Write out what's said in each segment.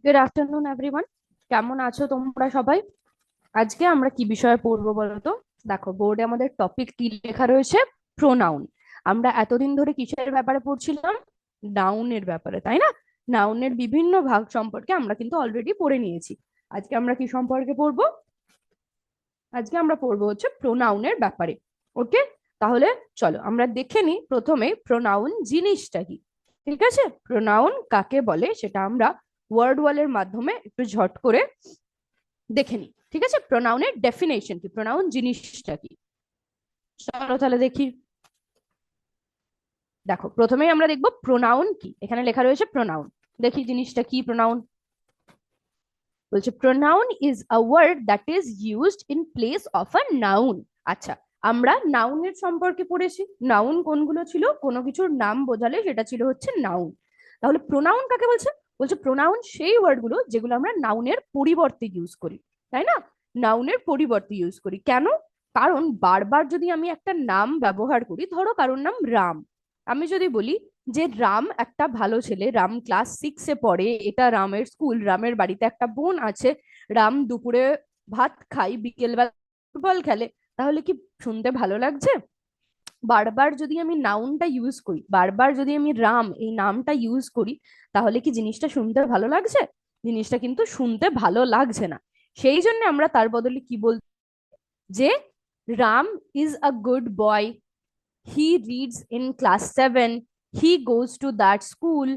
Good afternoon everyone. কেমন আছো তোমরা সবাই? আজকে আমরা কি বিষয়ে পড়বো বলো তো? দেখো, বোর্ডে আমাদের টপিক কি লেখা রয়েছে? প্রোনাউন। আমরা এতদিন ধরে কিসের ব্যাপারে পড়ছিলাম? নাউনের ব্যাপারে, তাই না? নাউনের বিভিন্ন ভাগ সম্পর্কে আমরা কিন্তু অলরেডি পড়ে নিয়েছি। আজকে আমরা কি সম্পর্কে পড়বো? আজকে আমরা পড়বো হচ্ছে প্রোনাউনের ব্যাপারে। ওকে, তাহলে চলো আমরা দেখে নিই প্রথমে প্রোনাউন জিনিসটা কি। ঠিক আছে, প্রোনাউন কাকে বলে সেটা আমরা ওয়ার্ড ওয়ালের মাধ্যমে একটু ঝট করে দেখে নিই। ঠিক আছে, প্রোনাউনের ডেফিনেশন কি, প্রোনাউন জিনিসটা কি, চলো তাহলে দেখি। দেখো, প্রথমেই আমরা দেখবো প্রোনাউন কি। এখানে লেখা রয়েছে প্রোনাউন। দেখি জিনিসটা কি প্রোনাউন। বলছে pronoun is a word that is used in place of a noun. আচ্ছা, আমরা নাউনের সম্পর্কে পড়েছি। নাউন কোনগুলো ছিল? কোনো কিছুর নাম বোঝালে সেটা ছিল হচ্ছে নাউন। তাহলে প্রোনাউন কাকে বলছে? বলছে প্রোনাউন সেই ওয়ার্ড গুলো যেগুলো আমরা নাউনের পরিবর্তে ইউজ করি, তাই না? নাউনের পরিবর্তে ইউজ করি কেন? কারণ বারবার যদি আমি একটা নাম ব্যবহার করি, ধরো কারোর নাম রাম, আমি যদি বলি যে রাম একটা ভালো ছেলে, রাম ক্লাস 6-এ পড়ে, এটা রামের স্কুল, রামের বাড়িতে একটা বোন আছে, রাম দুপুরে ভাত খাই, বিকেল বেলা ফুটবল খেলে, তাহলে কি শুনতে ভালো লাগছে? বারবার যদি আমি নাউনটা ইউজ করি, বারবার যদি আমি রাম এই নামটা ইউজ করি, তাহলে কি জিনিসটা শুনতে ভালো লাগছে? জিনিসটা কিন্তু শুনতে ভালো লাগছে না। সেই জন্য আমরা তার বদলে কি বল, যে Ram is a good boy, he reads in class 7, he goes to that school.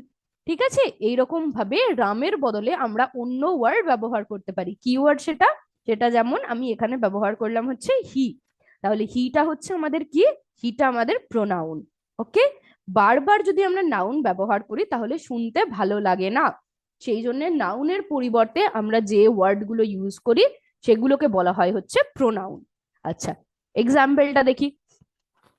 ঠিক আছে, এইরকম ভাবে রামের বদলে আমরা অন্য ওয়ার্ড ব্যবহার করতে পারি। কি ওয়ার্ড সেটা? সেটা যেমন আমি এখানে ব্যবহার করলাম হচ্ছে হি। তাহলে হিটা হচ্ছে আমাদের কি? হিটা আমাদের প্রোনাউন। ওকে, বারবার যদি আমরা নাউন ব্যবহার করি তাহলে শুনতে ভালো লাগে না। সেই জন্য নাউনের পরিবর্তে আমরা যে ওয়ার্ড গুলো ইউজ করি সেগুলোকে বলা হয় হচ্ছে প্রোনাউন। আচ্ছা, এক্সাম্পলটা দেখি।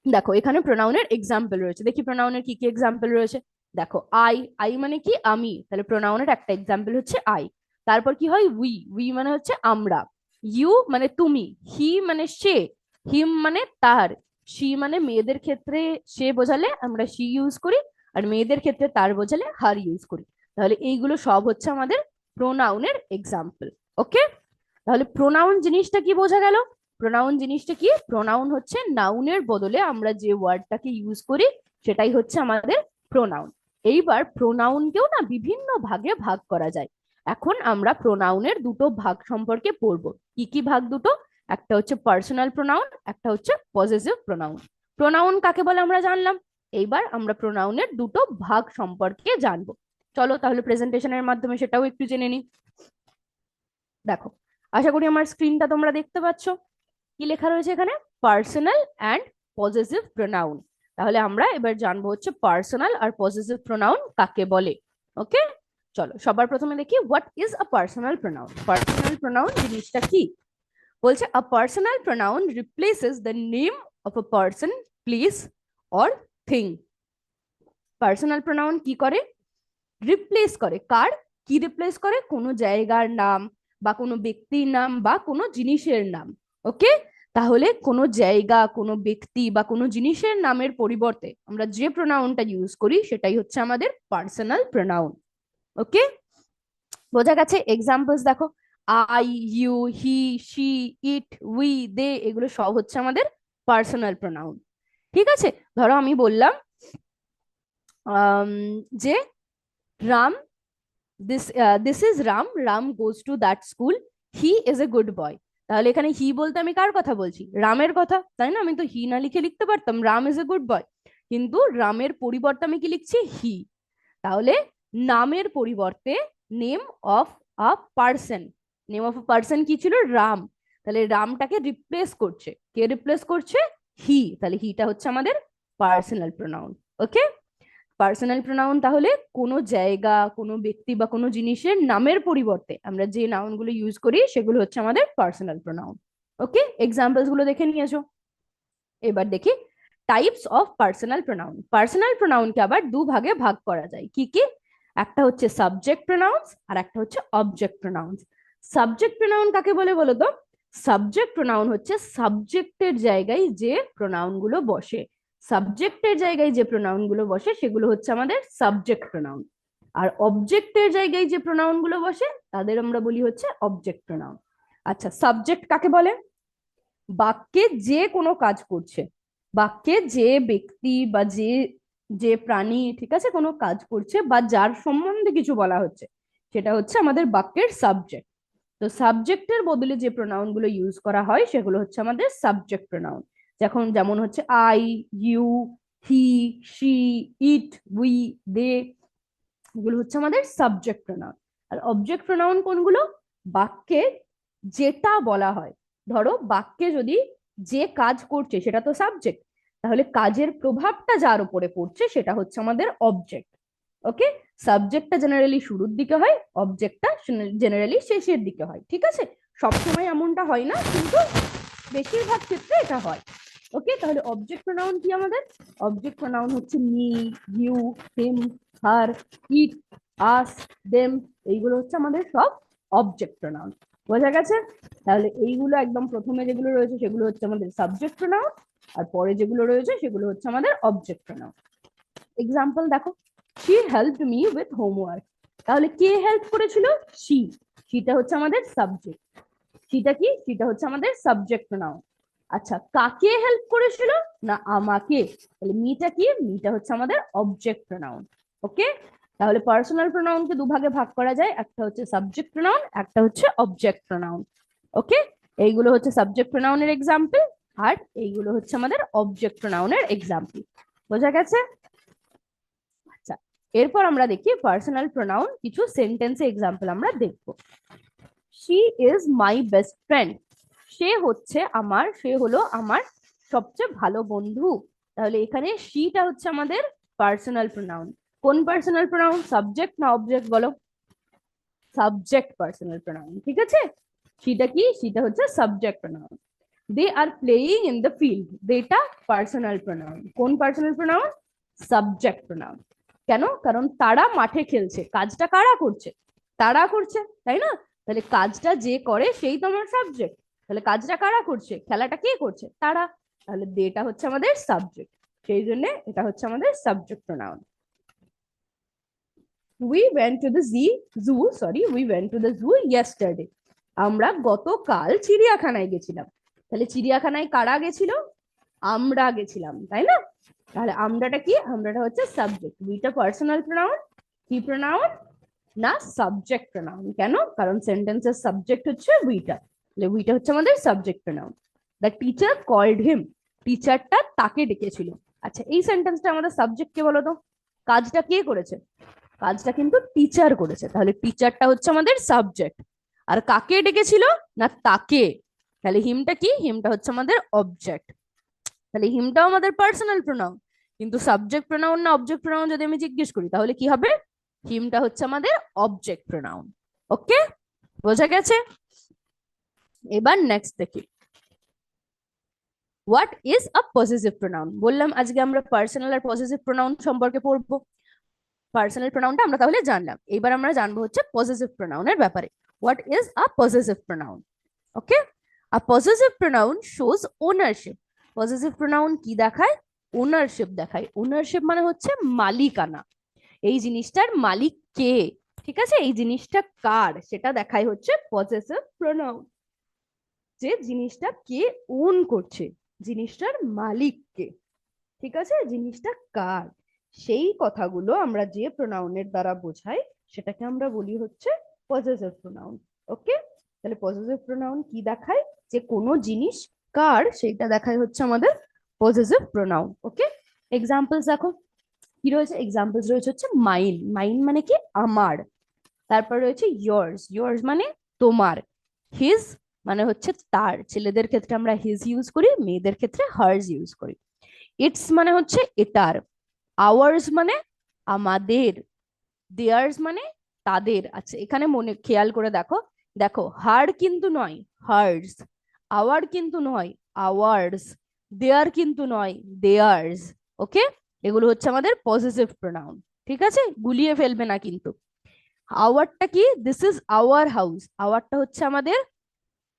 দেখো, এখানে প্রোনাউনের এক্সাম্পল রয়েছে, দেখি প্রোনাউনের কি কি এক্সাম্পল রয়েছে। দেখো, আই, আই মানে কি? আমি, তাহলে প্রোনাউনের একটা এক্সাম্পল হচ্ছে আই। তারপর কি হয়? উই, উই মানে হচ্ছে আমরা। ইউ মানে তুমি। হি মানে সে। হিম মানে তার। শি মানে মেয়েদের ক্ষেত্রে সে বোঝালে আমরা শি ইউজ করি, আর মেয়েদের ক্ষেত্রে তার বোঝালে হার ইউজ করি। তাহলে এইগুলো সব হচ্ছে আমাদের প্রোনাউনের এক্সাম্পল। ওকে, তাহলে প্রোনাউন জিনিসটা কি বোঝা গেল? প্রোনাউন জিনিসটা কি? প্রোনাউন হচ্ছে নাউনের বদলে আমরা যে ওয়ার্ডটাকে ইউজ করি সেটাই হচ্ছে আমাদের প্রোনাউন। এইবার প্রোনাউনকেও না বিভিন্ন ভাগে ভাগ করা যায়। এখন আমরা প্রোনাউনের দুটো ভাগ সম্পর্কে পড়বো। কি কি ভাগ দুটো? একটা হচ্ছে পার্সোনাল প্রোনাউন, একটা হচ্ছে পজেসিভ প্রোনাউন। প্রোনাউন কাকে বলে আমরা জানলাম। এইবার আমরা প্রোনাউনের দুটো ভাগ সম্পর্কে জানবো। চলো তাহলে প্রেজেন্টেশনের মাধ্যমে সেটাও একটু জেনে নিই। দেখো, আশা করি আমার স্ক্রিনটা তোমরা দেখতে পাচ্ছ। কি লেখা রয়েছে এখানে? Personal and possessive pronoun. তাহলে আমরা এবার জানবো হচ্ছে পার্সোনাল আর পজেসিভ প্রোনাউন কাকে বলে। ওকে, চলো সবার প্রথমে দেখি what is a personal pronoun. Personal pronoun জিনিসটা কি? বলছে a personal pronoun replaces the name of a person, place or thing. Personal pronoun কি করে? রিপ্লেস করে। কার? কি রিপ্লেস করে? কোনো জায়গার নাম বা কোনো ব্যক্তির নাম বা কোনো জিনিসের নাম। ওকে, তাহলে কোনো জায়গা, কোনো ব্যক্তি বা কোনো জিনিসের নামের পরিবর্তে আমরা যে প্রোনাউনটা ইউজ করি সেটাই হচ্ছে আমাদের পার্সোনাল প্রোনাউন। ওকে, বোঝা গেছে? এক্সাম্পলস দেখো, I, you, he, she, it, we, they, এগুলো সব হচ্ছে আমাদের পার্সোনাল প্রোনাউন। ঠিক আছে, ধরো আমি বললাম যে Ram, this is Ram, Ram goes to that school, he is a good boy. তাহলে এখানে হি বলতে আমি কার কথা বলছি? রামের কথা, তাই না? আমি তো হি না লিখে লিখতে পারতাম Ram is a good boy, কিন্তু রামের পরিবর্তে আমি কি লিখছি? হি। তাহলে নামের পরিবর্তে name of a person, name of a person কি ছিল? রাম। তাহলে রামটাকে রিপ্লেস করছে কে? রিপ্লেস করছে হি। তাহলে হিটা হচ্ছে আমাদের পার্সোনাল প্রোনাউন। ওকে, পার্সোনাল প্রোনাউন তাহলে কোনো জায়গা, কোনো ব্যক্তি বা কোনো জিনিসের নামের পরিবর্তে আমরা যে নাউন গুলো ইউজ করি সেগুলো হচ্ছে আমাদের পার্সোনাল প্রোনাউন। ওকে, এক্সাম্পলস গুলো দেখে নিয়েছো। এবার দেখি types of personal pronoun. Personal প্রোনাউনকে আবার দু ভাগে ভাগ করা যায়। কি কি? একটা হচ্ছে সাবজেক্ট প্রোনাউন্স আর একটা হচ্ছে অবজেক্ট প্রোনাউন্স। সাবজেক্ট প্রোনাউন কাকে বলে বলো তো? সাবজেক্ট প্রোনাউন হচ্ছে সাবজেক্টের জায়গায় যে প্রোনাউন গুলো বসে। সাবজেক্টের জায়গায় যে প্রোনাউন গুলো বসে সেগুলো হচ্ছে আমাদের সাবজেক্ট প্রোনাউন। আর অবজেক্টের জায়গায় যে প্রোনাউন গুলো বসে তাদের আমরা বলি হচ্ছে অবজেক্ট প্রোনাউন। আচ্ছা, সাবজেক্ট কাকে বলে? বাক্যে যে কোনো কাজ করছে, বাক্যে যে ব্যক্তি বা যে যে প্রাণী, ঠিক আছে, কোনো কাজ করছে বা যার সম্বন্ধে কিছু বলা হচ্ছে, সেটা হচ্ছে আমাদের বাক্যের সাবজেক্ট। তো সাবজেক্টের বদলে যে প্রোনাউন গুলো ইউজ করা হয় সেগুলো হচ্ছে আমাদের সাবজেক্ট প্রোনাউন। যেমন হচ্ছে I, you, he, she, it, we, they, এগুলো হচ্ছে আমাদের সাবজেক্ট প্রোনাউন। আর অবজেক্ট প্রোনাউন কোনগুলো? বাক্যে যেটা বলা হয়, ধরো বাক্যে যদি যে কাজ করছে সেটা তো সাবজেক্ট, তাহলে কাজের প্রভাবটা যার উপরে পড়ছে সেটা হচ্ছে আমাদের অবজেক্ট। ওকে, সাবজেক্টটা জেনারেলি শুরুর দিকে হয়, অবজেক্টটা জেনারেলি শেষের দিকে হয়, ঠিক আছে? সবসময় এমনটা হয় না, কিন্তু বেশিরভাগ ক্ষেত্রে এটা হয়। ওকে, তাহলে অবজেক্ট প্রোনাউন কি আমাদের? অবজেক্ট প্রোনাউন হচ্ছে me, you, him, her, it, us, them, এইগুলো হচ্ছে আমাদের সব অবজেক্ট প্রোনাউন। বোঝা গেছে? তাহলে এইগুলো একদম প্রথমে যেগুলো রয়েছে সেগুলো হচ্ছে আমাদের সাবজেক্ট প্রোনাউন, আর পরে যেগুলো রয়েছে সেগুলো হচ্ছে আমাদের অবজেক্ট প্রোনাউন। এক্সাম্পল দেখো, she helped me with homework. তাহলে কে হেল্প করেছিল? শি। শিটা হচ্ছে আমাদের সাবজেক্ট। শিটা কি? শিটা হচ্ছে আমাদের সাবজেক্ট প্রোনাউন। আচ্ছা, কাকে হেল্প করেছিল? না, আমাকে। তাহলে মিটা কি? মিটা হচ্ছে আমাদের অবজেক্ট প্রোনাউন। ওকে, তাহলে পার্সোনাল প্রোনাউনকে দুভাগে ভাগ করা যায়, একটা হচ্ছে সাবজেক্ট প্রোনাউন, একটা হচ্ছে অবজেক্ট প্রোনাউন। ওকে, এইগুলো হচ্ছে সাবজেক্ট প্রোনাউনের এক্সাম্পল, আর এইগুলো হচ্ছে আমাদের অবজেক্ট প্রোনাউনের এক্সাম্পল। বোঝা গেছে? আচ্ছা, এরপর আমরা দেখি পার্সোনাল প্রোনাউন কিছু সেন্টেন্সে এক্সাম্পল আমরা দেখব। She is my best friend. সে হচ্ছে আমার, সে হলো আমার সবচেয়ে ভালো বন্ধু। তাহলে এখানে শিটা হচ্ছে আমাদের পার্সোনাল প্রোনাউন। কোন পার্সোনাল প্রোনাউন? সাবজেক্ট না অবজেক্ট বলো? সাবজেক্ট পার্সোনাল প্রোনাউন, ঠিক আছে? শিটা কি? শিটা হচ্ছে subject pronoun. They are playing in the field, দেটা পার্সোনাল প্রোনাউন। কোন পার্সোনাল প্রোনাউন? Subject pronoun. কেন? কারণ তারা মাঠে খেলছে, কাজটা কারা করছে? তারা করছে, তাই না? তাহলে কাজটা যে করে সেই তো আমার সাবজেক্ট। তাহলে কাজটা কারা করছে? খেলাটা কে করছে? তারা। তাহলে দেটা হচ্ছে আমাদের সাবজেক্ট, সেই জন্য এটা হচ্ছে আমাদের subject pronoun. We went to the zoo, sorry, we went to the zoo yesterday. আমরা গতকাল চিড়িয়াখানায় গেছিলাম। তাহলে চিড়িয়াখানায় কারা গেছিল? আমরা গেছিলাম, তাই না? তাহলে আমরাটা কি? আমরাটা হচ্ছে সাবজেক্ট। উইটা পার্সোনাল প্রোনাউন, কি প্রোনাউন? না, সাবজেক্ট প্রোনাউন। কেন? কারণ সেন্টেন্সের সাবজেক্ট হচ্ছে উইটা, তাহলে উইটা হচ্ছে আমাদের subject pronoun. The teacher called him, টিচারটা তাকে ডেকেছিল। আচ্ছা, এই সেন্টেন্সটা আমাদের সাবজেক্ট কে বলো তো? কাজটা কে করেছে? কাজটা কিন্তু টিচার করেছে, তাহলে টিচারটা হচ্ছে আমাদের সাবজেক্ট। আর কাকে ডেকেছিল? না, তাকে। তাহলে হিমটা কি? হিমটা হচ্ছে আমাদের অবজেক্ট। তাহলে হিমটাও আমাদের পার্সোনাল প্রোনাউন, কিন্তু সাবজেক্ট প্রোনাউন না অবজেক্ট প্রোনাউন যদি আমি জিজ্ঞেস করি তাহলে কি হবে? হিমটা হচ্ছে আমাদের অবজেক্ট প্রোনাউন। ওকে, বোঝা গেছে? এবার নেক্সট দেখি, what is a possessive pronoun. বললাম আজকে আমরা পার্সোনাল আর পজেসিভ প্রোনাউন সম্পর্কে পড়বো। পার্সোনাল প্রোনাউনটা আমরা তাহলে জানলাম, এবার আমরা জানবো হচ্ছে পজেসিভ প্রোনাউনের ব্যাপারে। What is a possessive pronoun? Okay, a possessive pronoun shows ownership. Possessive pronoun কি দেখায়? ওনারশিপ দেখায়। ওনারশিপ মানে হচ্ছে মালিকানা, এই জিনিসটার মালিক কে, ঠিক আছে, এই জিনিসটা কার, সেটা দেখায় হচ্ছে পজেসিভ প্রোনাউন। যে জিনিসটা কে ওন করছে, জিনিসটার মালিক কে, ঠিক আছে, জিনিসটা কার, সেই কথাগুলো আমরা যে প্রোনাউনের দ্বারা বোঝাই সেটাকে আমরা বলি হচ্ছে পজেসিভ প্রোনাউন। ওকে, তাহলে পজেসিভ প্রোনাউন কি দেখায়? যে কোনো জিনিস কার সেইটা দেখায় হচ্ছে আমাদের পজেসিভ প্রোনাউন। ওকে, এক্সাম্পলস দেখো কি রয়েছে। এক্সাম্পলস রয়েছে হচ্ছে মাইন, মাইন মানে কি? আমার। তারপর রয়েছে ইয়ার্স, ইয়ার্স মানে তোমার। হিজ মানে হচ্ছে তার, ছেলেদের ক্ষেত্রে আমরা হিজ ইউজ করি, মেয়েদের ক্ষেত্রে হার্স ইউজ করি। ইটস মানে হচ্ছে এটার। আওয়ার্স মানে আমাদের। দেয়ার্স মানে তাদের। আচ্ছা, এখানে মনে খেয়াল করে দেখো, দেখো হার কিন্তু নয়, হার্স। আওয়ার কিন্তু নয়, আওয়ার্স। দেয়ার কিন্তু নয়, দেয়ার্স। ওকে, এগুলো হচ্ছে আমাদের পজিটিভ প্রোনাউন, ঠিক আছে, গুলিয়ে ফেলবে না কিন্তু। আওয়ারটা কি? দিস ইজ আওয়ার হাউস, আওয়ারটা হচ্ছে আমাদের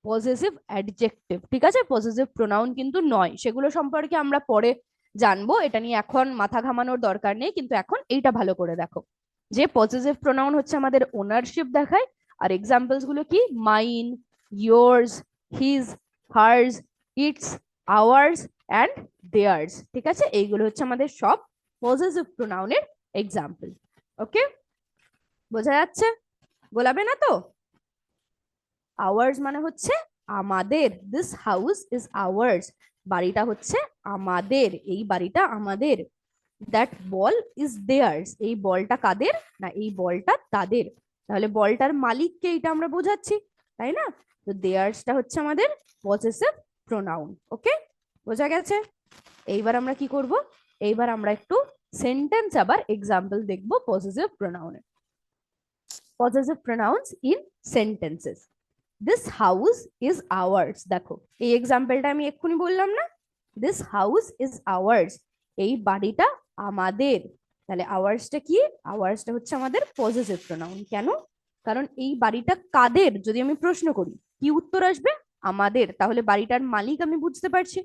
পজেসিভ অ্যাডজেক্টিভ, ঠিক আছে, পজেসিভ প্রোনাউন কিন্তু নয়। সেগুলো সম্পর্কে আমরা পরে জানবো, এটা নিয়ে এখন মাথা ঘামানোর দরকার নেই, কিন্তু এখন এইটা ভালো করে দেখো। যে পজেসিভ প্রোনাউন হচ্ছে আমাদের ওনারশিপ দেখায়, আর এক্সাম্পলস গুলো কি mine, yours, his, hers, its, ours and theirs। ঠিক আছে, এইগুলো হচ্ছে আমাদের সব পজেসিভ প্রোনাউনের এক্সাম্পল। ওকে, বোঝা যাচ্ছে? গোলাবে না তো? আওয়ার্স মানে হচ্ছে আমাদের, দিস হাউস ইজ আওয়ার্স, বাড়িটা হচ্ছে আমাদের, এই বাড়িটা আমাদের। দ্যাট বল ইজ দেয়ার্স, এই বলটা কাদের না, এই বলটা তাদের। তাহলে বলটার মালিককে এটা আমরা বোঝাচ্ছি, তাই না? তো দেয়ার্সটা হচ্ছে আমাদের পজেসিভ প্রোনাউন। ওকে, বোঝা গেছে? এইবার আমরা কি করব, এইবার আমরা একটু সেন্টেন্স আবার এক্সাম্পল দেখব পজেসিভ প্রোনাউনের। Possessive pronouns in sentences. This house is ours, দেখো এই এক্সাম্পলটা আমি এক্ষুনি বললাম না, দিস হাউস ইজ আওয়ার্স, এই বাড়িটা আমাদের। তাহলে আওয়ার্সটা কি, আওয়ার্সটা হচ্ছে আমাদের পজেসিভ প্রোনাউন। কেন? কারণ এই বাড়িটা কাদের যদি আমি প্রশ্ন করি, কি উত্তর আসবে? আমাদের। তাহলে বাড়িটার মালিক আমি বুঝতে পারছি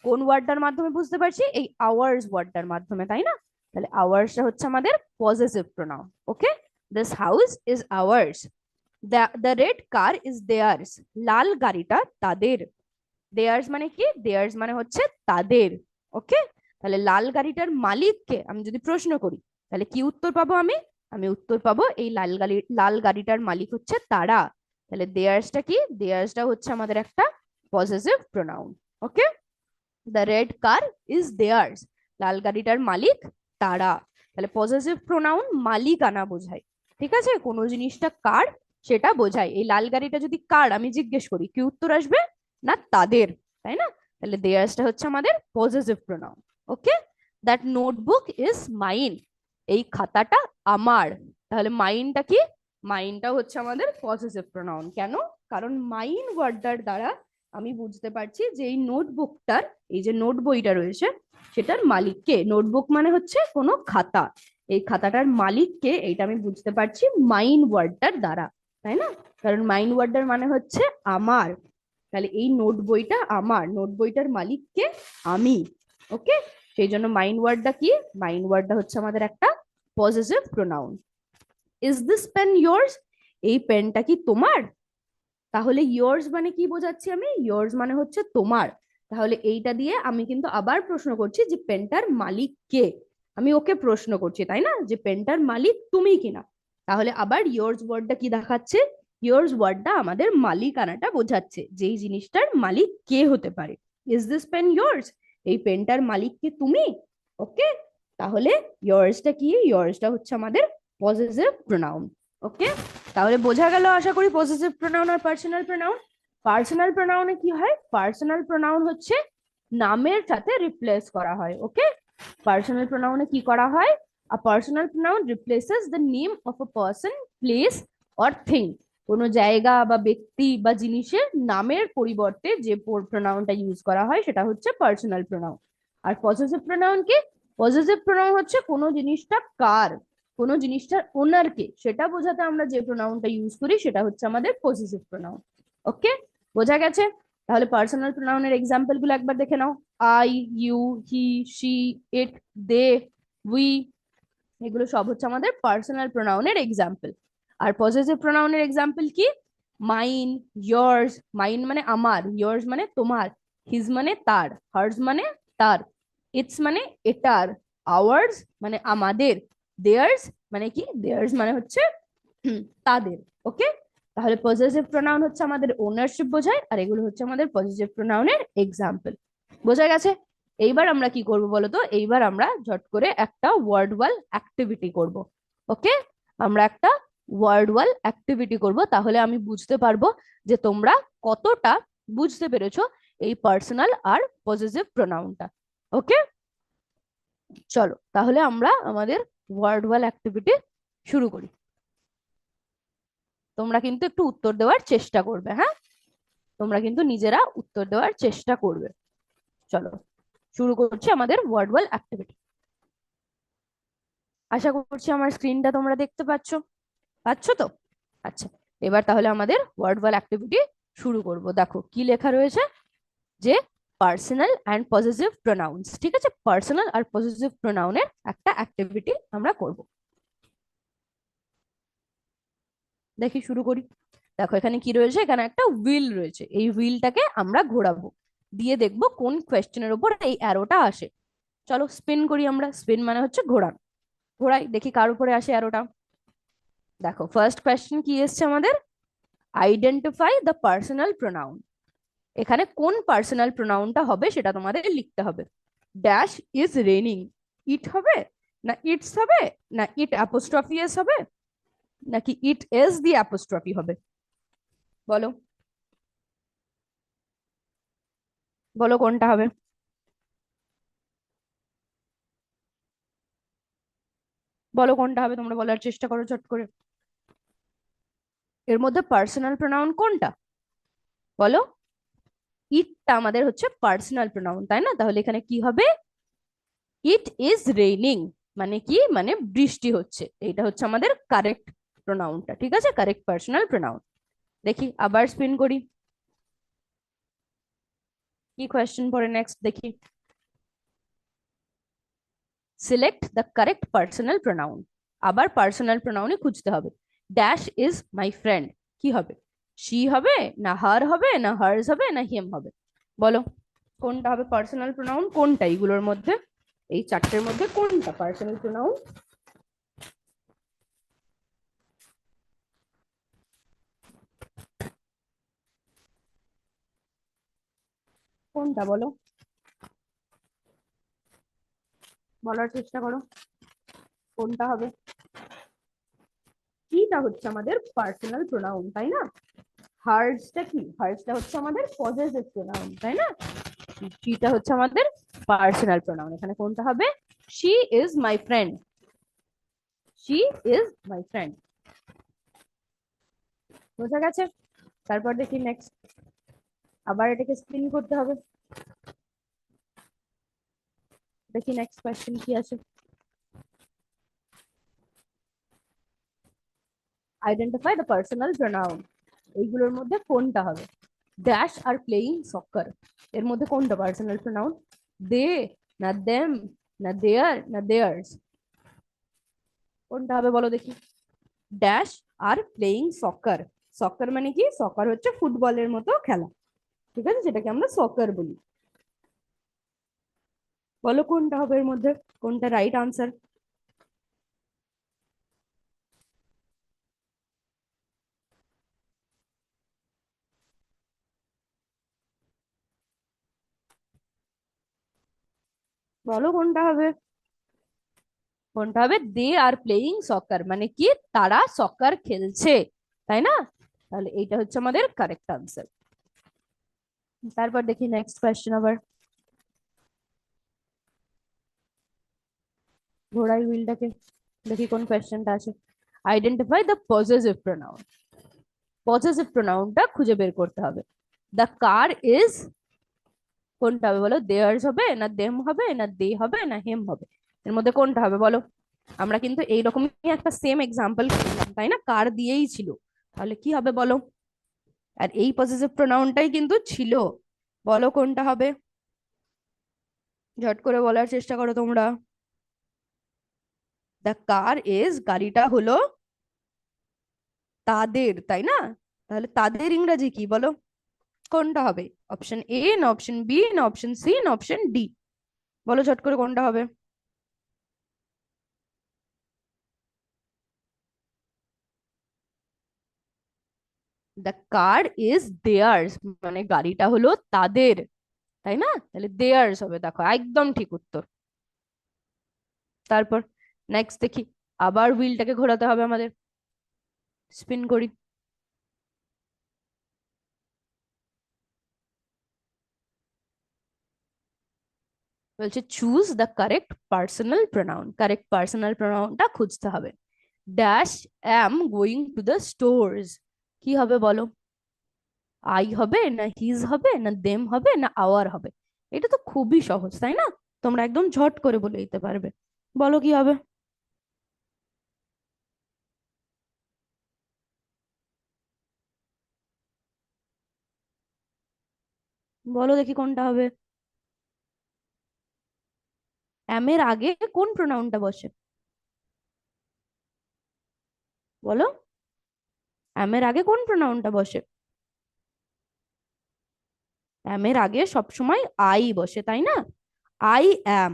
কোন ওয়ার্ডটার মাধ্যমে বুঝতে পারছি, এই আওয়ার্স ওয়ার্ডটার মাধ্যমে, তাই না? তাহলে আওয়ার্সটা হচ্ছে আমাদের possessive pronoun. Okay, this house is ours, the red car is theirs, লাল গাড়িটা তাদের। দেয়ার্স মানে কি, দেয়ার্স মানে হচ্ছে তাদের। ওকে, তাহলে লাল গাড়িটার মালিককে আমি যদি প্রশ্ন করি, তাহলে কি উত্তর পাবো আমি? আমি উত্তর পাবো এই লাল গাড়িটার মালিক হচ্ছে তারা। তাহলে দেয়ার্সটা কি, দেয়ার্সটা হচ্ছে আমাদের একটা possessive pronoun. Okay, the red car is theirs, লাল গাড়িটার মালিক তারা। তাহলে পজেসিভ প্রোনাউন মালিকানা বোঝায়। ঠিক আছে, কোনো জিনিসটা কার সেটা বোঝায়। এই লাল গাড়িটা যদি কার আমি জিজ্ঞেস করি, কি উত্তর আসবে? না তাদের, তাই না? তাহলে দেয়ার্সটা হচ্ছে আমাদের possessive pronoun. Okay, that notebook is mine, এই খাতাটা আমার। তাহলে মাইনটা কি, মাইনটা হচ্ছে আমাদের পজেসিভ প্রোনাউন। কেন? কারণ মাইন ওয়ার্ডটার দ্বারা আমি বুঝতে পারছি যে এই নোটবুকটার, এই যে নোট বইটা রয়েছে সেটার মালিককে। নোটবুক মানে হচ্ছে কোনো খাতা, এই খাতাটার মালিককে এইটা আমি বুঝতে পারছি মাইন ওয়ার্ডটার দ্বারা, তাই না? কারণ মাইন ওয়ার্ডটার মানে হচ্ছে আমার। তাহলে এই নোট বইটা আমার, নোট বইটার মালিককে আমি। ওকে, সেই জন্য মাইন ওয়ার্ডটা কি, মাইন ওয়ার্ডটা হচ্ছে আমাদের একটা possessive pronoun. Is this pen yours, এই পেনটা কি তোমার? তাহলে ইয়ার্স মানে কি বোঝাচ্ছি আমি, ইয়ার্স মানে হচ্ছে তোমার। তাহলে এইটা দিয়ে আমি কিন্তু আবার প্রশ্ন করছি যে পেনটার মালিক কে, আমি ওকে প্রশ্ন করছি, তাই না, যে পেনটার মালিক তুমি কিনা। তাহলে আবার ইয়ার্স ওয়ার্ডটা কি দেখাচ্ছে, ইয়ার্স ওয়ার্ডটা আমাদের মালিকানাটা বোঝাচ্ছে, যেই জিনিসটার মালিক কে হতে পারে। ইজ দিস পেন ইয়ার্স, এই পেনটার মালিক কে তুমি? ওকে, তাহলে ইয়ার্সটা কি, ইয়ার্সটা হচ্ছে আমাদের পজেসিভ প্রোনাউন। ওকে, তাহলে বোঝা গেল আশা করি পজেসিভ প্রোনাউন আর পার্সোনাল প্রোনাউন। পার্সোনাল প্রোনাউনে কি হয়, পার্সোনাল প্রোনাউন হচ্ছে নামের সাথে রিপ্লেস করা হয়। ওকে, পার্সোনাল প্রোনাউনে কি করা হয়, a personal pronoun replaces the name of a person, place or thing. কোনো জায়গা বা ব্যক্তি বা জিনিসের নামের পরিবর্তে যে প্রোনাউনটা ইউজ করা হয় সেটা হচ্ছে পার্সোনাল প্রোনাউন। আর পজেসিভ প্রোনাউন কি, পজেসিভ প্রোনাউন হচ্ছে কোনো জিনিসটা কার, কোনো জিনিসটার ওনার কে, সেটা বোঝাতে আমরা যে প্রোনাউনটা ইউজ করি সেটা হচ্ছে আমাদের পজেসিভ প্রোনাউন। ওকে, বোঝা গেছে? তাহলে পার্সোনাল প্রোনাউনের এক্সাম্পল গুলো একবার দেখে নাও। I, you, he, she, it, they, we, এগুলো সব হচ্ছে আমাদের পার্সোনাল প্রোনাউনের এক্সাম্পল। আর পজেসিভ প্রোনাউনের এক্সাম্পল কি, মাইন, ইয়ার্স, মাইন মানে আমার, ইয়ার্স মানে তোমার, হিজ মানে তার, হার্স মানে তার, ইটস মানে এটার, আওয়ার্স মানে আমাদের, দেয়ার্স মানে কি, দেয়ার্স মানে হচ্ছে তাদের। ওকে, তাহলে পজেসিভ প্রোনাউন হচ্ছে আমাদের ওনারশিপ বোঝায়, আর এগুলো হচ্ছে আমাদের পজেসিভ প্রোনাউনের এক্সাম্পল। বোঝা গেছে? এইবার আমরা কি করব বলতো, এইবার আমরা ঝট করে একটা ওয়ার্ড ওয়াল অ্যাক্টিভিটি করব। ওকে, আমরা একটা ওয়ার্ড ওয়াল অ্যাক্টিভিটি করব, তাহলে আমি বুঝতে পারবো যে তোমরা কতটা বুঝতে পেরেছো এই পার্সোনাল আর পজেসিভ প্রোনাউনটা। ওকে, চলো তাহলে আমরা আমাদের ওয়ার্ড ওয়াল অ্যাক্টিভিটি শুরু করি। তোমরা কিন্তু একটু উত্তর দেওয়ার চেষ্টা করবে, হ্যাঁ, তোমরা কিন্তু নিজেরা উত্তর দেওয়ার চেষ্টা করবে। চলো শুরু করছি আমাদের ওয়ার্ড ওয়াল অ্যাক্টিভিটি। আশা করছি আমার স্ক্রিনটা তোমরা দেখতে পাচ্ছ, পাচ্ছ তো? আচ্ছা, এবার তাহলে আমাদের ওয়ার্ড ওয়াল অ্যাক্টিভিটি শুরু করব। দেখো কি লেখা রয়েছে, যে পার্সোনাল অ্যান্ড পজেসিভ প্রোনাউন্স। ঠিক আছে, পার্সোনাল আর পজেসিভ প্রোনাউনের একটা অ্যাক্টিভিটি আমরা করব। দেখি শুরু করি। দেখো এখানে কি রয়েছে, এখানে একটা হুইল রয়েছে, এই হুইলটাকে আমরা ঘোরাবো, দিয়ে দেখবো কোন কোয়েশ্চেনের উপর এই অ্যারোটা আসে। চলো স্পিন করি আমরা, স্পিন মানে হচ্ছে ঘোরান। ঘোরাই, দেখি কার উপরে আসে অ্যারোটা। দেখো ফার্স্ট কোয়েশ্চেন কি এসছে আমাদের, আইডেন্টিফাই দ্য পার্সোনাল প্রোনাউন। এখানে কোন পার্সোনাল প্রোনাউনটা হবে সেটা তোমাদের লিখতে হবে। ড্যাশ ইজ রেনিং, ইট হবে না ইটস হবে, না ইট অ্যাপোস্ট্রফি এস হবে, নাকি ইট এস দি অ্যাপোস্ট্রফি হবে? বলো, বলো কোনটা হবে। বলো কোনটা হবে, তোমরা বলার চেষ্টা করো চট করে। এর মধ্যে পার্সোনাল প্রোনাউন কোনটা বলো? ইটটা আমাদের হচ্ছে পার্সোনাল প্রোনাউন, তাই না? তাহলে এখানে কি হবে, ইট ইজ রেইনিং, মানে কি, মানে বৃষ্টি হচ্ছে। এটা হচ্ছে আমাদের কারেক্ট প্রোনাউনটা, ঠিক আছে, কারেক্ট পার্সোনাল প্রোনাউন। দেখি আবার স্পিন করি, কি কোয়েশ্চেন পরে নেক্সট দেখি। Select the correct personal pronoun, আবার পার্সোনাল প্রোনাউনই খুঁজতে হবে। ড্যাশ ইজ মাই ফ্রেন্ড, কি হবে, শি হবে না হার হবে না হার্স হবে না হিম হবে? বলো কোনটা হবে পার্সোনাল প্রোনাউন, কোনটা এইগুলোর মধ্যে, এই চারটের মধ্যে কোনটা পার্সোনাল প্রোনাউন? কোনটা বলো, বলার চেষ্টা করো কোনটা হবে। কিটা হচ্ছে আমাদের পার্সোনাল প্রোনাউন, তাই না? হার্সটা কি, হার্সটা হচ্ছে আমাদের পজেসিভ প্রোনাউন, তাই না? শিটা হচ্ছে আমাদের পার্সোনাল প্রোনাউন। এখানে কোনটা হবে, she is my friend, she is my friend. বোঝা গেছে? তারপর দেখি নেক্সট, আবার এটাকে স্পিন করতে হবে। দেখি নেক্সট কোয়েশ্চেন কি আছে। আইডেন্টিফাই দ্য পার্সোনাল প্রোনাউন, এইগুলোর মধ্যে কোনটা হবে? ড্যাশ আর প্লেইং সক্কর, এর মধ্যে কোনটা পার্সোনাল প্রোনাউন? দে না দেম না দেয়ার না দেয়ার্স? কোনটা হবে বলো দেখি। ড্যাশ আর প্লেইং সক্কর, সক্কর মানে কি, সক্কর হচ্ছে ফুটবলের মতো খেলা, ঠিক আছে, যেটাকে আমরা সক্কর বলি। বলো কোনটা হবে এর মধ্যে, কোনটা রাইট আনসার? বলো কোনটা হবে, কোনটা হবে? দে আর প্লেইং সক্কর মানে কি, তারা সক্কর খেলছে, তাই না? তাহলে এইটা হচ্ছে আমাদের কারেক্ট আনসার। তারপর দেখি নেক্সট কোয়েশ্চেন আবার, ঘোড়াই হুইলটাকে, দেখি কোন কোয়েশ্চেনটা আছে। Identify the possessive pronoun, possessive প্রোনাউনটা খুঁজে বের করতে হবে। দ্য কার ইজ, কোনটা হবে বলো, দেয়ার্স হবে না দেম হবে না দে হবে না হেম হবে? এর মধ্যে কোনটা হবে বলো? আমরা কিন্তু এইরকমই একটা সেম এক্সাম্পল করলাম, তাই না, কার দিয়েই ছিল, তাহলে কি হবে বলো? আর এই পজেসিভ প্রোনাউনটাই কিন্তু ছিল, বলো কোনটা হবে, ঝট করে বলার চেষ্টা করো তোমরা। দ্য কার ইজ, গাড়িটা হলো তাদের, তাই না? তাহলে তাদের ইংরেজি কি বলো, কোনটা হবে? অপশন এ না অপশন বি না অপশন সি না অপশন ডি? বলো ঝট করে কোনটা হবে। দ্য কার ইজ দেয়ার্স, মানে গাড়িটা হলো তাদের, তাই না? তাহলে দেয়ার্স হবে, দেখো একদম ঠিক উত্তর। তারপর নেক্সট দেখি, আবার হুইলটাকে ঘোরাতে হবে আমাদের, স্পিন করি। বলছে choose the correct personal pronoun, correct personal প্রোনাউনটা খুঁজতে হবে। Dash am going to the stores, কি হবে বলো? আই হবে না হিজ হবে না দেম হবে না আওয়ার হবে? এটা তো খুবই সহজ, তাই না? তোমরা একদম ঝট করে বলে দিতে পারবে, বলো কি হবে। বলো দেখি কোনটা হবে। অ্যাম এর আগে কোন প্রোনাউনটা বসে বলো? অ্যাম এর আগে কোন প্রোনাউনটা বসে? অ্যাম এর আগে সবসময় আই বসে, তাই না? I am.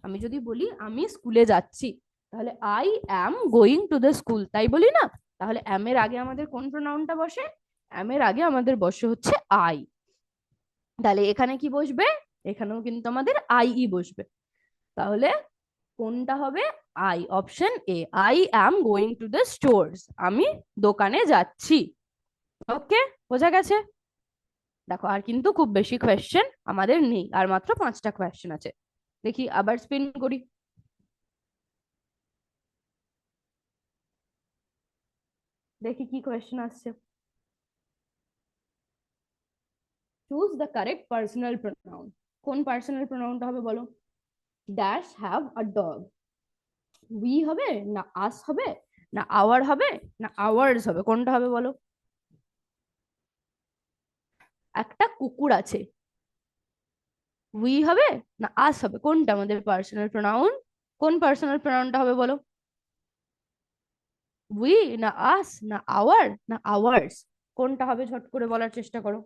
আমি যদি বলি আমি স্কুলে যাচ্ছি, তাহলে I am going to the school, তাই বলি না? তাহলে অ্যাম এর আগে আমাদের কোন প্রোনাউনটা বসে? অ্যাম এর আগে আমাদের বসে হচ্ছে আই। তাহলে এখানে কি বসবে? এখানেও কিন্তু আমাদের আই ই বসবে। তাহলে কোনটা হবে? I, option A, I am going to the stores, আমি দোকানে যাচ্ছি। ওকে, বোঝা গেছে? দেখো আর কিন্তু খুব বেশি কোয়েশ্চেন আমাদের নেই, আর মাত্র 5টা কোয়েশ্চেন আছে। দেখি আবার স্পিন করি। দেখি কি কোয়েশ্চেন আসছে। Choose the correct personal pronoun. কোন পার্সোনাল প্রোনাউনটা হবে বলো? Dash have a dog. We হবে, না আস হবে, না আওয়ার হবে, না আওয়ার্স হবে? কোনটা হবে বলো? একটা কুকুর আছে, উই হবে না আস হবে? কোনটা আমাদের পার্সোনাল প্রোনাউন? কোন পার্সোনাল প্রোনাউনটা হবে বলো? উই, না আস, না আওয়ার, না আওয়ার্স? কোনটা হবে ঝট করে বলার চেষ্টা করো।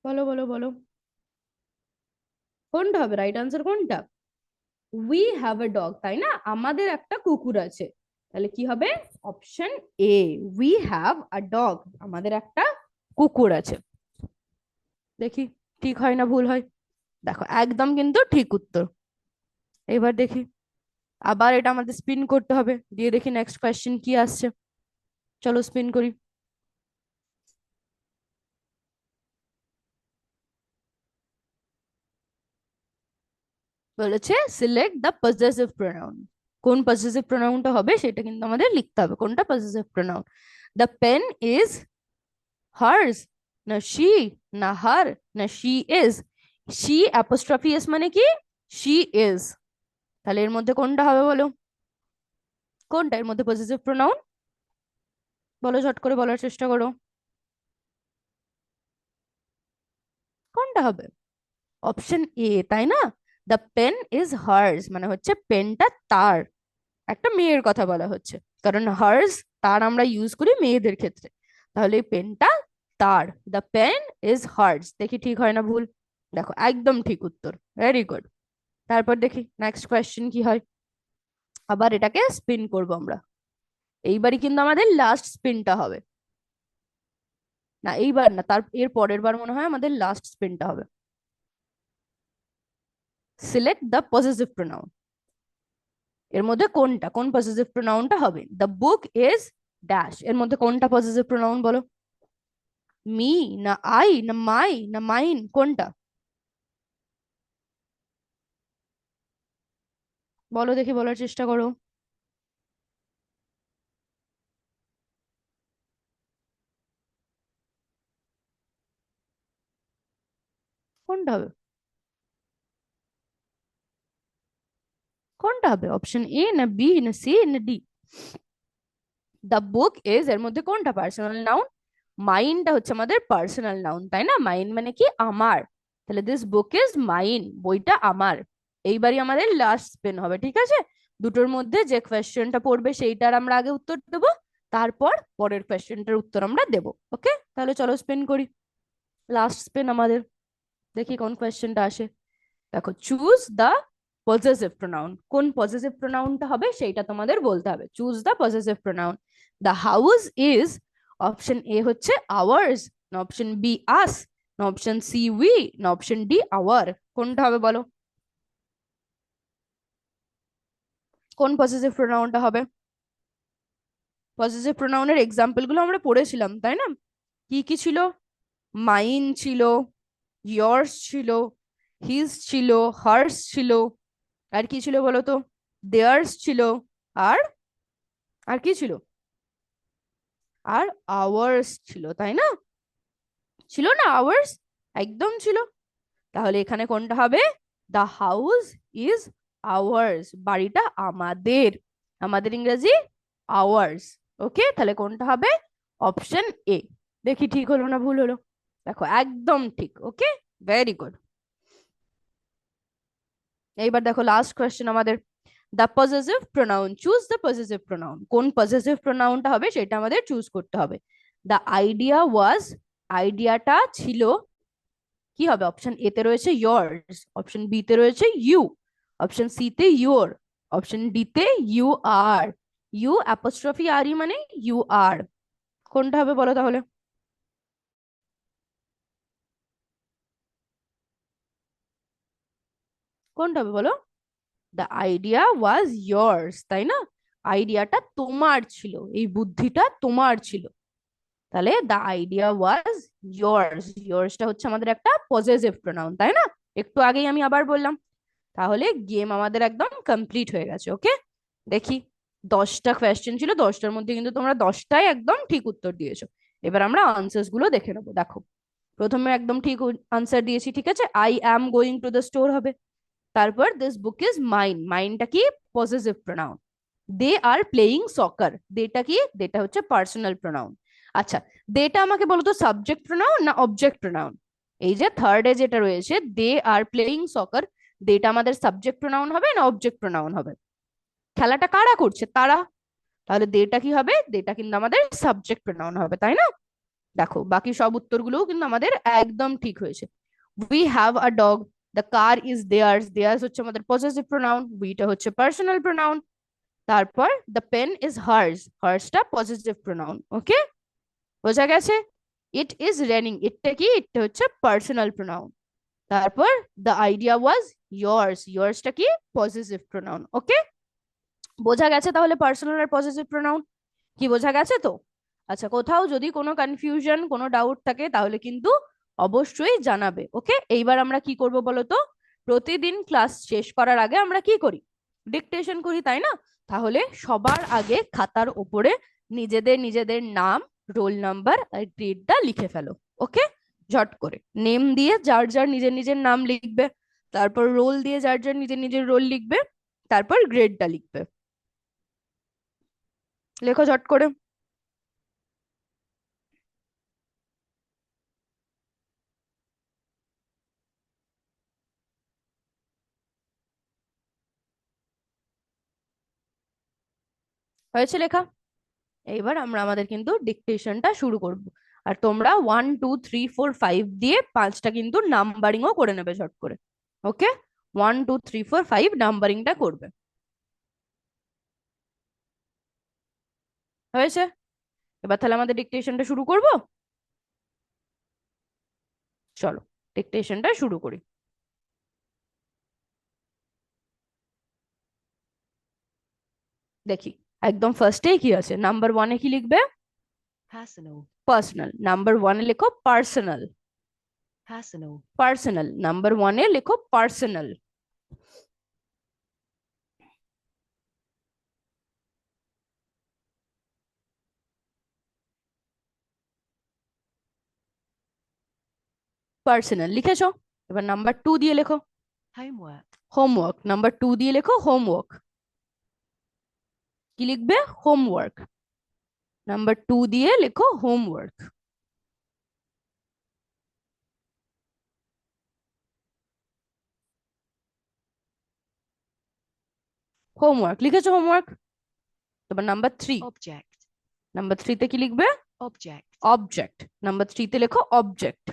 বলো বলো বলো, কোনটা হবে? রাইট আনসার কোনটা? উই হ্যাভ এ ডগ, তাই না? আমাদের একটা কুকুর আছে। তাহলে কি হবে? Option A, we have a dog, আমাদের একটা কুকুর আছে। দেখি ঠিক হয় না ভুল হয়। দেখো একদম কিন্তু ঠিক উত্তর। এবার দেখি, আবার এটা আমাদের স্পিন করতে হবে, দিয়ে দেখি নেক্সট কোয়েশ্চেন কি আসছে। চলো স্পিন করি। বলেছে সিলেক্ট দ্য পজেসিভ প্রোনাউন। কোন পজেসিভ প্রোনাউনটা হবে সেটা কিন্তু আমাদের লিখতে হবে, কোনটা possessive pronoun. The pen is hers, না শি, না হার, না she is? She apostrophe S মানে কি? She is. তাহলে এর মধ্যে কোনটা হবে বলো? কোনটা এর মধ্যে পজেসিভ প্রোনাউন? বলো, ঝট করে বলার চেষ্টা করো। কোনটা হবে? অপশন এ, তাই না? দ্য পেন ইজ হার্স মানে হচ্ছে পেনটা তার, একটা মেয়ের কথা বলা হচ্ছে, কারণ হার্স তার আমরা ইউজ করি মেয়েদের ক্ষেত্রে। তাহলে এই পেনটা তার, দ্য পেন ইজ হার্স। দেখি ঠিক হয় না ভুল। দেখো একদম ঠিক উত্তর, ভেরি গুড। তারপর দেখি নেক্সট কোয়েশ্চেন কি হয়। আবার এটাকে স্পিন করব আমরা। এইবারই কিন্তু আমাদের লাস্ট স্পিনটা হবে। না এইবার না, তার এর পরের বার মনে হয় আমাদের লাস্ট স্পিনটা হবে। Select the possessive pronoun. এর মধ্যে কোনটা, কোন পজেসিভ প্রোনাউনটা হবে? দ্য বুক ইজ ড্যাশ, এর মধ্যে কোনটা পজেসিভ প্রোনাউন বলো? মি, না আই, না মাই, না মাইন? কোনটা? বলো দেখি, বলার চেষ্টা করো। কোনটা হবে? কোনটা হবে? অপশন এ, না বি, না সি, না ডি? দ্য বুক ইজ এর মধ্যে কোনটা পার্সোনাল নাউন? মাইনটা হচ্ছে আমাদের পার্সোনাল নাউন, তাই না? মাইন মানে কি? আমার। তাহলে দিস বুক ইজ মাইন, বইটা আমার। এইবারই আমাদের লাস্ট স্পেন হবে, ঠিক আছে? দুটোর মধ্যে যে কোয়েশ্চেনটা পড়বে সেইটার আমরা আগে উত্তর দেবো, তারপর পরের কোয়েশ্চেনটার উত্তর আমরা দেবো। ওকে, তাহলে চলো স্পেন করি। লাস্ট স্পেন আমাদের, দেখি কোন কোয়েশ্চেনটা আসে। দেখো, চুজ দ্য পজেসিভ প্রোনাউন। কোন পজেসিভ প্রোনাউনটা হবে সেইটা তোমাদের বলতে হবে। Choose the possessive pronoun. The house is, option A হচ্ছে আওয়ার্স, না অপশন বি আস, না অপশন সি উই, না অপশন ডি আওয়ার? কোনটা হবে বলো? কোন পজেসিভ প্রোনাউনটা হবে? পজেসিভ প্রোনাউনের এক্সাম্পল গুলো আমরা পড়েছিলাম, তাই না? কি কি ছিল? মাইন ছিল, ইয়ার্স ছিল, হিজ ছিল, হার্স ছিল, আর কি ছিল বলো তো? দেয়ার্স ছিল, আর আর কি ছিল? আর আওয়ার্স ছিল, তাই না? ছিল না আওয়ার্স? একদম ছিল। তাহলে এখানে কোনটা হবে? দ্য হাউস ইজ আওয়ার্স, বাড়িটা আমাদের। আমাদের ইংরেজি আওয়ার্স। ওকে, তাহলে কোনটা হবে? Option A. দেখি ঠিক হলো না ভুল হলো। দেখো একদম ঠিক। ওকে, ভেরি গুড। এইবার দেখো লাস্ট কোয়েশ্চেন আমাদের। The possessive pronoun, choose the possessive pronoun. কোন পজেসিভ প্রোনাউনটা হবে সেটা আমাদের চুজ করতে হবে। দ্য আইডিয়া ওয়াজ, আইডিয়াটা ছিল, কি হবে? অপশন এ তে রয়েছে yours, অপশন বি তে রয়েছে ইউ, অপশন সি তে ইউর, অপশন ডি তে ইউ আর। ইউ অ্যাপোস্ট্রফি আর ই মানে ইউ আর। কোনটা হবে বলো তাহলে? কোনটা হবে বলো? দ্য আইডিয়া ওয়াজ yours, তাই না? আইডিয়াটা তোমার ছিল, এই বুদ্ধিটা তোমার ছিল। তাহলে দ্য আইডিয়া ওয়াজ yours, yours-টা হচ্ছে আমাদের একটা পজেসিভ প্রোনাউন, তাই না? একটু আগেই আমি আবার বললাম। তাহলে গেম আমাদের একদম কমপ্লিট হয়ে গেছে। ওকে, দেখি 10টা কোয়েশ্চেন ছিল, 10টার মধ্যে কিন্তু তোমরা 10টাই একদম ঠিক উত্তর দিয়েছো। এবার আমরা আনসার্স গুলো দেখে নেবো। দেখো, প্রথমে একদম ঠিক আনসার দিয়েছি, ঠিক আছে, I am going to the store হবে। তারপর দিস বুক ইজ মাইন, মাইনটা কি? Possessive pronoun. They are playing soccer, দেটা কি? দেটা হচ্ছে পার্সোনাল প্রোনাউন। আচ্ছা, দেটা আমাকে বলো তো সাবজেক্ট প্রোনাউন না অবজেক্ট প্রোনাউন? এই যে থার্ডে যেটা রয়েছে দে আর প্লেয়িং সকার, দেটা আমাদের সাবজেক্ট প্রোনাউন হবে না অবজেক্ট প্রোনাউন হবে? খেলাটা কারা করছে? তারা। তাহলে দেটা কি হবে? দেটা কিন্তু আমাদের সাবজেক্ট প্রোনাউন হবে, তাই না? দেখো বাকি সব উত্তরগুলোও কিন্তু আমাদের একদম ঠিক হয়েছে। We have a dog, the car is theirs, theirs হচ্ছে আমাদের পজেসিভ প্রোনাউন, উইটা হচ্ছে পার্সোনাল প্রোনাউন। তারপর দ্য পেন ইজ হার্স, হার্সটা পজেসিভ প্রোনাউন। ওকে, বোঝা গেছে? ইট ইজ রেনিং, ইটটা কি? ইটটা হচ্ছে পার্সোনাল প্রোনাউন। তারপর দ্য আইডিয়া ওয়াজ yours, yours-টা কি? Possessive pronoun. ওকে, বোঝা গেছে তাহলে পার্সোনাল আর পজেসিভ প্রোনাউন কি বোঝা গেছে তো? আচ্ছা, কোথাও যদি কোনো কনফিউশন, কোনো ডাউট থাকে তাহলে কিন্তু অবশ্যই জানাবে। ওকে, এইবার আমরা কি করব বলো তো? প্রতিদিন ক্লাস শেষ করার আগে আমরা কি করি? ডিকটেশন করি, তাই না? তাহলে সবার আগে খাতার ওপরে নিজেদের নিজেদের নাম, রোল নাম্বার আর গ্রেডটা লিখে ফেলো। ওকে, ঝট করে নেম দিয়ে যার যার নিজের নিজের নাম লিখবে, তারপর রোল দিয়ে যার যার নিজের নিজের রোল লিখবে, তারপর গ্রেডটা লিখবে। লেখো ঝট করে। হয়েছে লেখা? এইবার আমরা আমাদের কিন্তু ডিকটেশনটা শুরু করব। আর তোমরা 1 2 3 4 5 দিয়ে 5টা কিন্তু নাম্বারিংও করে নেবে ঝট করে। ওকে, 1 2 3 4 5 নাম্বারিংটা করবে। হয়েছে? এবার তাহলে আমাদের ডিকটেশনটা শুরু করব। চলো ডিকটেশনটা শুরু করি। দেখি একদম ফার্স্টেই কি আছে, নাম্বার 1-এ কি লিখবে? Personal, personal. নাম্বার 1-এ লেখো পার্সোনাল, personal, পার্সোনাল। নাম্বার 1-এ লেখো পার্সোনাল। পার্সোনাল লিখেছো? এবার নাম্বার 2 দিয়ে লেখো homework, হোমওয়ার্ক। নাম্বার 2 দিয়ে লেখো হোমওয়ার্ক। কি লিখবে? হোমওয়ার্ক। নাম্বার 2 দিয়ে লেখো হোমওয়ার্ক। হোমওয়ার্ক লিখেছো? হোমওয়ার্ক। তারপর নাম্বার 3, object, নাম্বার 3 তে কি লিখবে? object, object. নাম্বার 3 তে লেখো অবজেক্ট।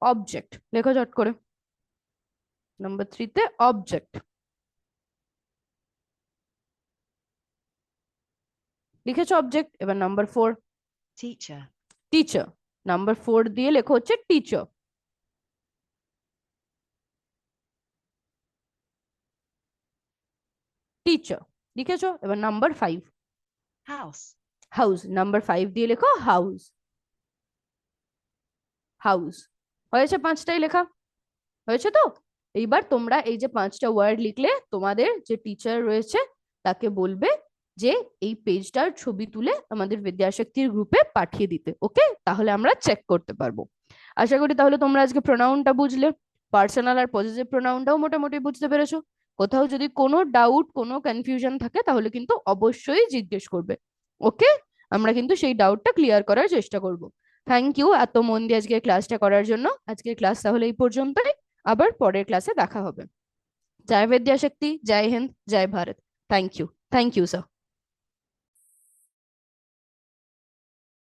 অবজেক্ট লেখো চট করে। নাম্বার 3 তে অবজেক্ট লিখেছো অবজেক্ট। এবার নাম্বার 4, teacher, টিচার। নাম্বার 4 দিয়ে লেখো হচ্ছে টিচার। টিচার লিখেছো। এবার নাম্বার 5, house, হাউস। নাম্বার 5 দিয়ে লেখো হাউস। হাউস। হয়েছে? 5টাই লেখা হয়েছে তো? এইবার তোমরা এই যে 5টা ওয়ার্ড লিখলে, তোমাদের যে টিচার রয়েছে তাকে বলবে যে এই পেজটার ছবি তুলে আমাদের বিদ্যাশক্তির গ্রুপে পাঠিয়ে দিতে। ওকে, তাহলে আমরা চেক করতে পারবো। আশা করি তাহলে তোমরা আজকে প্রোনাউনটা বুঝলে, পার্সোনাল আর পজিটিভ প্রোনাউনটাও মোটামুটি বুঝতে পেরেছো। কোথাও যদি কোনো ডাউট, কোনো কনফিউশন থাকে তাহলে কিন্তু অবশ্যই জিজ্ঞেস করবে। ওকে, আমরা কিন্তু সেই ডাউটটা ক্লিয়ার করার চেষ্টা করব। থ্যাংক ইউ এত মন দিয়ে আজকে ক্লাসটা করার জন্য। আজকের ক্লাস তাহলে এই পর্যন্তই। আবার পরের ক্লাসে দেখা হবে। জয় বিদ্যাশক্তি, জয় হিন্দ, জয় ভারত। Thank you sir.